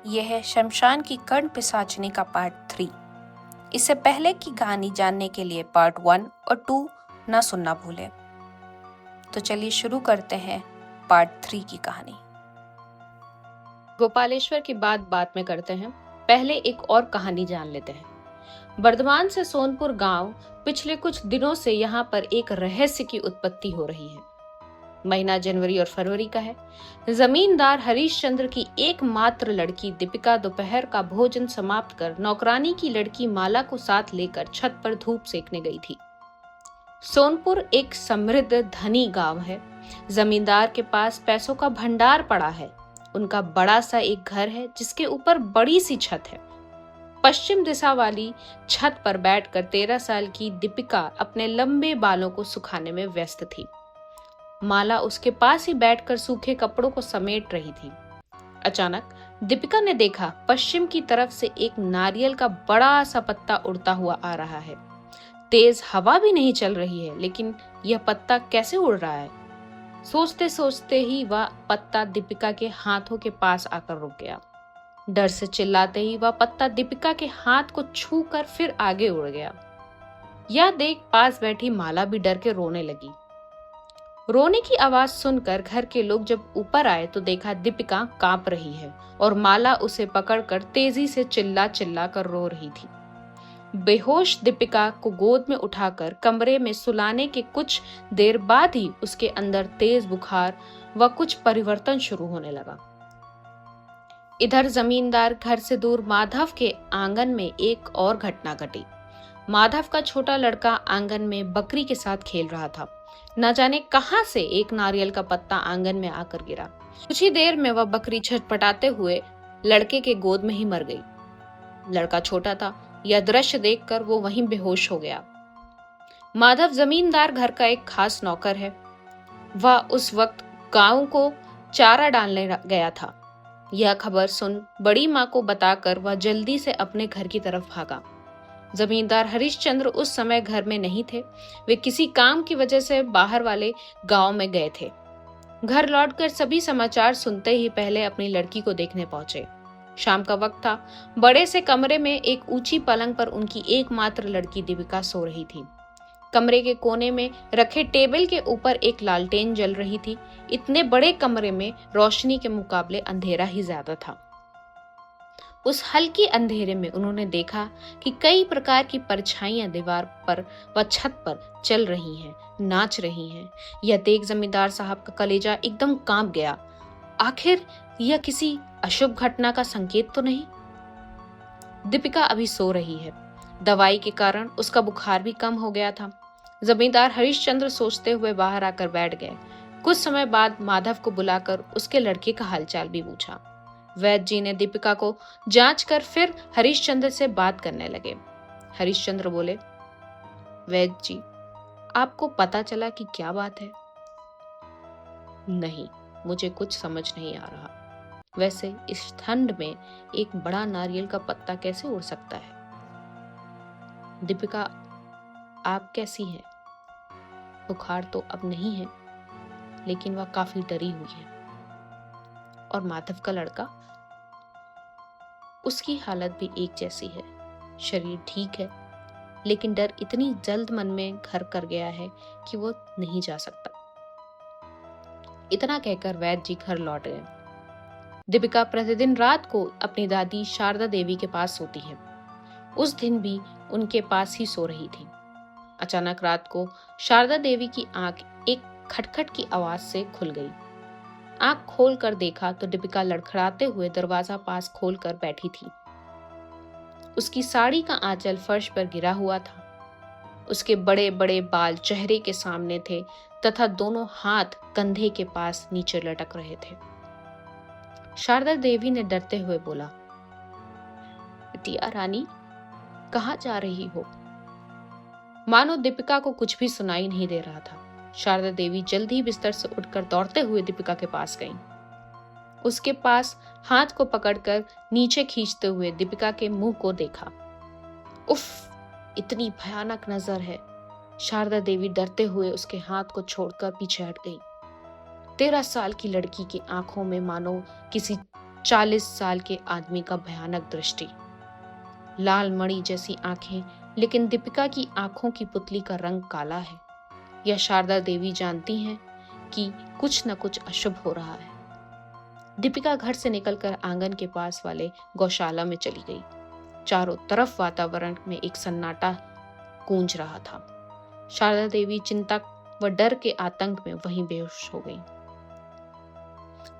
यह है शमशान की कर्ण पिशाचिनी का पार्ट 3। इससे पहले की कहानी जानने के लिए पार्ट 1 और 2 ना सुनना भूलें। तो चलिए शुरू करते हैं पार्ट 3 की कहानी। गोपालेश्वर की बात में करते हैं। पहले एक और कहानी जान लेते हैं। बर्धमान से सोनपुर गांव पिछले कुछ दिनों से यहाँ पर एक रहस्य की उत्पत्ति हो रही है। महीना जनवरी और फरवरी का है। जमींदार हरीश चंद्र की एकमात्र लड़की दीपिका दोपहर का भोजन समाप्त कर नौकरानी की लड़की माला को साथ लेकर छत पर धूप सेकने गई थी। सोनपुर एक समृद्ध धनी गांव है। जमींदार के पास पैसों का भंडार पड़ा है। उनका बड़ा सा एक घर है जिसके ऊपर बड़ी सी छत है। पश्चिम दिशा वाली छत पर बैठकर 13 साल की दीपिका अपने लंबे बालों को सुखाने में व्यस्त थी। माला उसके पास ही बैठकर सूखे कपड़ों को समेट रही थी। अचानक दीपिका ने देखा पश्चिम की तरफ से एक नारियल का बड़ा सा पत्ता उड़ता हुआ आ रहा है। तेज हवा भी नहीं चल रही है, लेकिन यह पत्ता कैसे उड़ रहा है? सोचते सोचते ही वह पत्ता दीपिका के हाथों के पास आकर रुक गया। डर से चिल्लाते ही वह पत्ता दीपिका के हाथ को छूकर फिर आगे उड़ गया। यह देख पास बैठी माला भी डर के रोने लगी। रोने की आवाज सुनकर घर के लोग जब ऊपर आए तो देखा दीपिका कांप रही है और माला उसे पकड़कर तेजी से चिल्ला चिल्ला कर रो रही थी। बेहोश दीपिका को गोद में उठाकर कमरे में सुलाने के कुछ देर बाद ही उसके अंदर तेज बुखार व कुछ परिवर्तन शुरू होने लगा। इधर जमींदार घर से दूर माधव के आंगन में एक और घटना घटी। माधव का छोटा लड़का आंगन में बकरी के साथ खेल रहा था। न जाने कहां से एक नारियल का पत्ता आंगन में आकर गिरा। कुछ ही देर में वह बकरी छटपटाते हुए लड़के के गोद में ही मर गई। लड़का छोटा था, यह दृश्य देखकर वो वहीं बेहोश हो गया। माधव जमींदार घर का एक खास नौकर है। वह उस वक्त गांव को चारा डालने गया था। यह खबर सुन बड़ी माँ को बताकर वह जल्दी से अपने घर की तरफ भागा। जमींदार हरिश्चंद्र उस समय घर में नहीं थे। वे किसी काम की वजह से बाहर वाले गांव में गए थे। घर लौटकर सभी समाचार सुनते ही पहले अपनी लड़की को देखने पहुंचे। शाम का वक्त था। बड़े से कमरे में एक ऊंची पलंग पर उनकी एकमात्र लड़की दीपिका सो रही थी। कमरे के कोने में रखे टेबल के ऊपर एक लालटेन जल रही थी। इतने बड़े कमरे में रोशनी के मुकाबले अंधेरा ही ज्यादा था। उस हल्की अंधेरे में उन्होंने देखा कि कई प्रकार की परछाइयां दीवार पर व छत पर चल रही हैं, नाच रही हैं। यह देख जमींदार साहब का कलेजा एकदम कांप गया। आखिर यह किसी अशुभ घटना का संकेत तो नहीं? दीपिका अभी सो रही है। दवाई के कारण उसका बुखार भी कम हो गया था। जमींदार हरिश्चंद्र सोचते हुए बाहर आकर बैठ गए। कुछ समय बाद माधव को बुलाकर उसके लड़के का हालचाल भी पूछा। वैद्य जी ने दीपिका को जांच कर फिर हरिश्चंद्र से बात करने लगे। हरिश्चंद्र बोले, वैद्य जी, आपको पता चला कि क्या बात है? नहीं, मुझे कुछ समझ नहीं आ रहा। वैसे इस ठंड में एक बड़ा नारियल का पत्ता कैसे उड़ सकता है? दीपिका, आप कैसी हैं? बुखार तो अब नहीं है, लेकिन वह काफी डरी हुई है। और माधव का लड़का, उसकी हालत भी एक जैसी है। शरीर ठीक है, लेकिन डर इतनी जल्द मन में घर कर गया है कि वो नहीं जा सकता। इतना कहकर वैद्य जी घर लौट गए। दीपिका प्रतिदिन रात को अपनी दादी शारदा देवी के पास सोती है। उस दिन भी उनके पास ही सो रही थी। अचानक रात को शारदा देवी की आंख एक खटखट की आवाज से खुल गई। आंख खोल कर देखा तो दीपिका लड़खड़ाते हुए दरवाजा पास खोलकर बैठी थी। उसकी साड़ी का आंचल फर्श पर गिरा हुआ था। उसके बड़े बड़े बाल चेहरे के सामने थे तथा दोनों हाथ कंधे के पास नीचे लटक रहे थे। शारदा देवी ने डरते हुए बोला, बिटिया रानी, कहाँ जा रही हो? मानो दीपिका को कुछ भी सुनाई नहीं दे रहा था। शारदा देवी जल्द ही बिस्तर से उठकर दौड़ते हुए दीपिका के पास गईं। उसके पास हाथ को पकड़कर नीचे खींचते हुए दीपिका के मुंह को देखा। उफ, इतनी भयानक नजर है। शारदा देवी डरते हुए उसके हाथ को छोड़कर पीछे हट गई। 13 साल की लड़की की आंखों में मानो किसी 40 साल के आदमी का भयानक दृष्टि, लाल मणि जैसी आंखें, लेकिन दीपिका की आंखों की पुतली का रंग काला है। यह शारदा देवी जानती हैं कि कुछ न कुछ अशुभ हो रहा है। दीपिका घर से निकलकर आंगन के पास वाले गौशाला में चली गई। चारों तरफ वातावरण में एक सन्नाटा गूंज रहा था। शारदा देवी चिंता व डर के आतंक में वहीं बेहोश हो गई।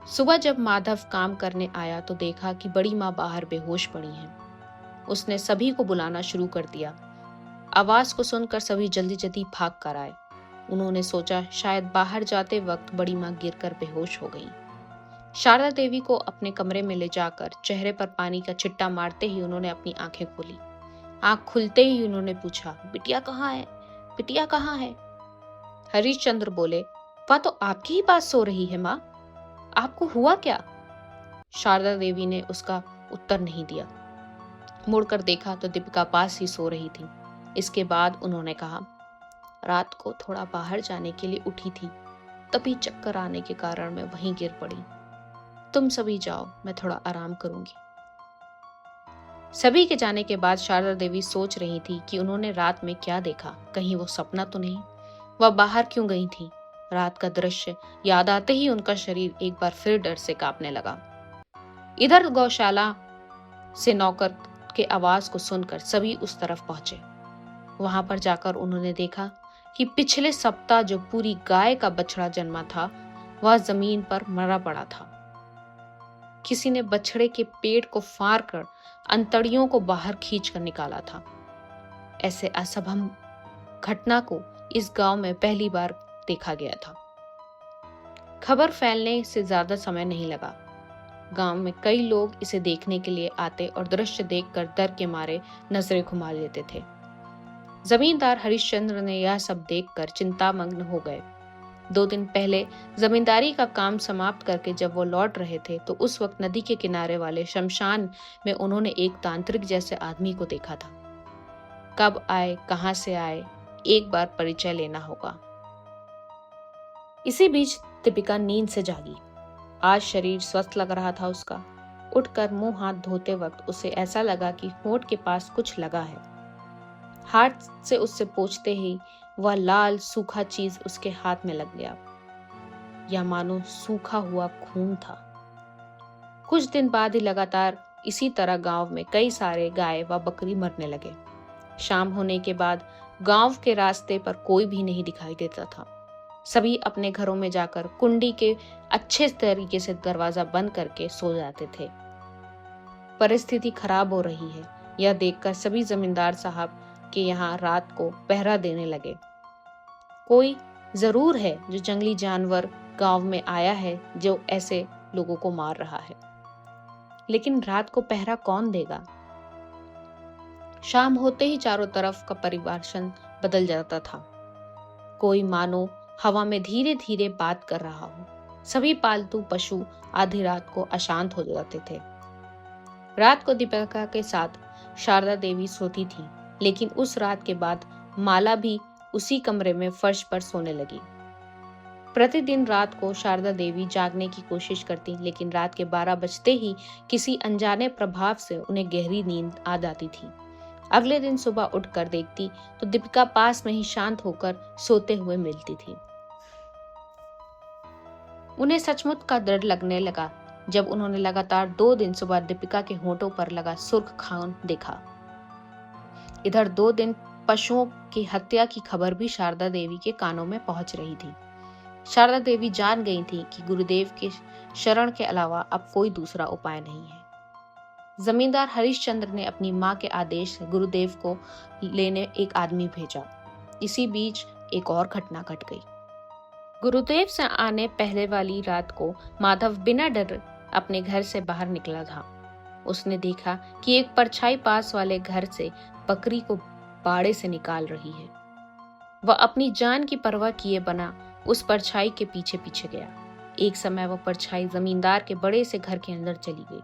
सुबह जब माधव काम करने आया तो देखा कि बड़ी माँ बाहर बेहोश पड़ी हैं। उसने सभी को बुलाना शुरू कर दिया। आवाज को सुनकर सभी जल्दी जल्दी भाग कर आए। उन्होंने सोचा शायद बाहर जाते वक्त बड़ी माँ गिरकर बेहोश हो गई। शारदा देवी को अपने कमरे में ले जाकर चेहरे पर पानी का छिट्टा मारते ही उन्होंने अपनी आंखें खोली। आंख खुलते ही उन्होंने पूछा, बिटिया कहाँ है? बिटिया कहाँ है? हरिश्चंद्र बोले, वह तो आपके ही पास सो रही है माँ। आपको हुआ क्या? शारदा देवी ने उसका उत्तर नहीं दिया। मुड़कर देखा तो दीपिका पास ही सो रही थी। इसके बाद उन्होंने कहा, रात को थोड़ा बाहर जाने के लिए उठी थी, तभी चक्कर आने के कारण मैं वहीं गिर पड़ी। तुम सभी जाओ, मैं थोड़ा आराम करूंगी। सभी के जाने के बाद शारदा देवी सोच रही थी कि उन्होंने रात में क्या देखा, कहीं वो सपना तो नहीं। वह बाहर क्यों गई थी? रात का दृश्य याद आते ही उनका शरीर एक बार फिर डर से कांपने लगा। इधर गौशाला से नौकर के आवाज को सुनकर सभी उस तरफ पहुंचे। वहां पर जाकर उन्होंने देखा कि पिछले सप्ताह जो पूरी गाय का बछड़ा जन्मा था वह जमीन पर मरा पड़ा था। किसी ने बछड़े के पेट को फाड़ कर अंतड़ियों को बाहर खींचकर निकाला था। ऐसे असंभव घटना को इस गांव में पहली बार देखा गया था। खबर फैलने से ज्यादा समय नहीं लगा। गांव में कई लोग इसे देखने के लिए आते और दृश्य देखकर डर के मारे नजरें घुमा लेते थे। जमींदार हरिश्चंद्र ने यह सब देखकर चिंतामग्न हो गए। 2 दिन पहले जमींदारी का काम समाप्त करके जब वो लौट रहे थे तो उस वक्त नदी के किनारे वाले शमशान में उन्होंने एक तांत्रिक जैसे आदमी को देखा था। कब आए, कहां से आए, एक बार परिचय लेना होगा। इसी बीच दीपिका नींद से जागी। आज शरीर स्वस्थ लग रहा था उसका। उठकर मुंह हाथ धोते वक्त उसे ऐसा लगा कि होंठ के पास कुछ लगा है। हाथ से उससे पोंछते ही वह लाल सूखा चीज उसके हाथ में लग गया। या मानो सूखा हुआ खून था। कुछ दिन बाद ही लगातार इसी तरह गांव में कई सारे गाय व बकरी मरने लगे। शाम होने के बाद गांव के रास्ते पर कोई भी नहीं दिखाई देता था। सभी अपने घरों में जाकर कुंडी के अच्छे तरीके से दरवाजा बंद करके सो जाते थे। परिस्थिति खराब हो रही है यह देखकर सभी जमींदार साहब के यहाँ रात को पहरा देने लगे। कोई जरूर है जो जंगली जानवर गांव में आया है जो ऐसे लोगों को मार रहा है, लेकिन रात को पहरा कौन देगा? शाम होते ही चारों तरफ का परिवेशन बदल जाता था। कोई मानो हवा में धीरे धीरे बात कर रहा हो। सभी पालतू पशु आधी रात को अशांत हो जाते थे। रात को दीपिका के साथ शारदा देवी सोती थी, लेकिन उस रात के बाद माला भी उसी कमरे में फर्श पर सोने लगी। प्रतिदिन रात को शारदा देवी जागने की कोशिश करती, लेकिन रात के 12 बजते ही किसी अनजाने प्रभाव से उन्हें गहरी नींद आ जाती थी। अगले दिन सुबह उठकर देखती तो दीपिका पास में ही शांत होकर सोते हुए मिलती थी। उन्हें सचमुच का डर लगने लगा जब उन्होंने लगातार 2 दिन सुबह दीपिका के होंठों पर लगा सुर्ख खान देखा। इधर 2 दिन पशुओं की हत्या की खबर भी शारदा देवी के कानों में पहुंच रही थी। शारदा देवी जान गई थी कि गुरुदेव के शरण के अलावा अब कोई दूसरा उपाय नहीं है। जमींदार हरिश्चंद्र ने अपनी मां के आदेश से गुरुदेव को लेने एक आदमी भेजा। इसी बीच एक और घटना घट गई। गुरुदेव से आने पहले वाली रात को माधव बिना डर अपने घर से बाहर निकला था। उसने देखा कि एक परछाई पास वाले घर से बकरी को बाड़े से निकाल रही है। वह अपनी जान की परवाह किए बिना उस परछाई के पीछे पीछे गया। एक समय वह परछाई जमींदार के बड़े से घर के अंदर चली गई।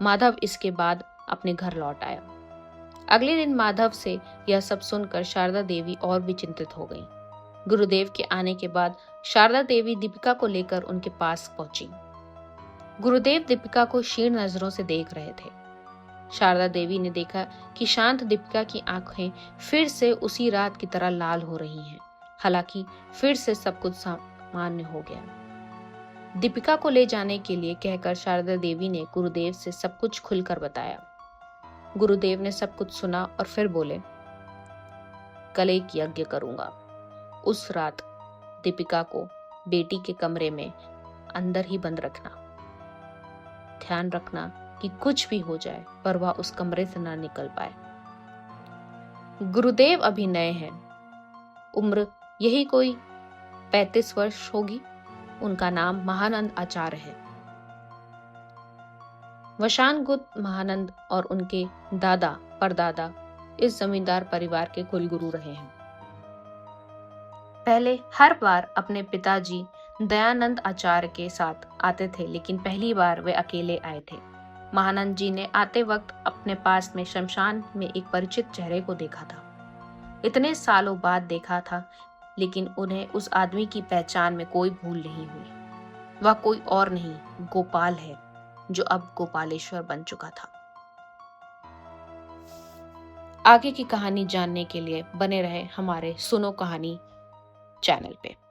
माधव इसके बाद अपने घर लौट आया। अगले दिन माधव से यह सब सुनकर शारदा देवी और भी चिंतित हो गई। गुरुदेव के आने के बाद शारदा देवी दीपिका को लेकर उनके पास पहुंची। गुरुदेव दीपिका को क्षीण नजरों से देख रहे थे। शारदा देवी ने देखा कि शांत दीपिका की आंखें फिर से उसी रात की तरह लाल हो रही हैं। हालांकि फिर से सब कुछ सामान्य हो गया। दीपिका को ले जाने के लिए कहकर शारदा देवी ने गुरुदेव से सब कुछ खुलकर बताया। गुरुदेव ने सब कुछ सुना और फिर बोले, कल एक यज्ञ करूंगा। उस रात दीपिका को बेटी के कमरे में अंदर ही बंद रखना। ध्यान रखना कि कुछ भी हो जाए पर वह उस कमरे से ना निकल पाए। गुरुदेव अभी नए हैं, उम्र यही कोई 35 वर्ष होगी। उनका नाम महानंद आचार्य है। वशान गुप्त महानंद और उनके दादा परदादा इस जमींदार परिवार के कुलगुरु रहे हैं। पहले हर बार अपने पिताजी दयानंद आचार्य के साथ आते थे, लेकिन पहली बार वे अकेले आए थे। महानंद जी ने आते वक्त अपने पास में शमशान में एक परिचित चेहरे को देखा था। इतने सालों बाद देखा था, लेकिन उन्हें उस आदमी की पहचान में कोई भूल नहीं हुई। वह कोई और नहीं, गोपाल है, जो अब गोपालेश्वर बन चुका था। आगे की कहानी जानने के लिए बने रहे हमारे सुनो कहानी चैनल पे।